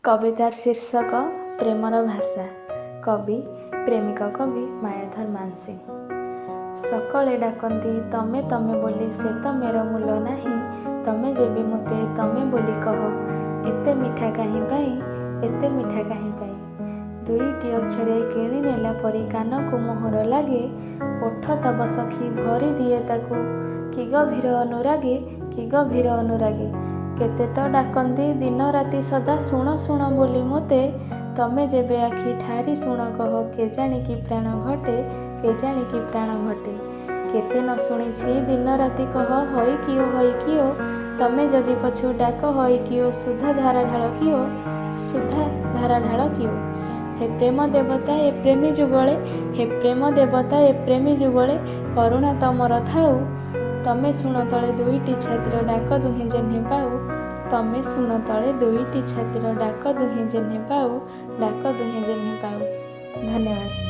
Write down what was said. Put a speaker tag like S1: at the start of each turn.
S1: कवितार शीर्षक प्रेमर भाषा। कवि प्रेमिक कवि मायाधर मानसिंह। सकले डाकती तमे तमे बोली से तो मेरा मूल नाही, तमे जेबे मुते तमे बोली कह, एते मिठा काहीं पाई, एते मिठा काहीं पाई। दुईटी अक्षरे किणी नेला परी कान को मोहर लागे, ओठ तब सखी भरी दिए ताकू, कि गभीर अनुरागे, कि गभीर अनुरागे। केते तो डाकती दिन राति सदा शुण शुण बोली मोते, तमे जेबे आखि ठारी शुण कह, के जाणी कि प्राण घटे, के जाणी कि प्राण घटे। केते न शुणी दिन राति कह होई कियो, तमे जदि पछु डाक होई कियो, सुधा धारा ढाल कियो, सुधा धारा ढाल कियो। हे प्रेम देवता ए प्रेमी जुगले, हे प्रेम देवता ए प्रेमी जुगले, करुणा तमर थाऊ, तमे शुण तले दुईटी छातिर डाक दुहें जेह्ने पाऊ, तमे शुण तले दुईटी छातिर डाक दुहें जेह्ने पाऊ, डाक दुहें जेह्ने पाऊ। धन्यवाद।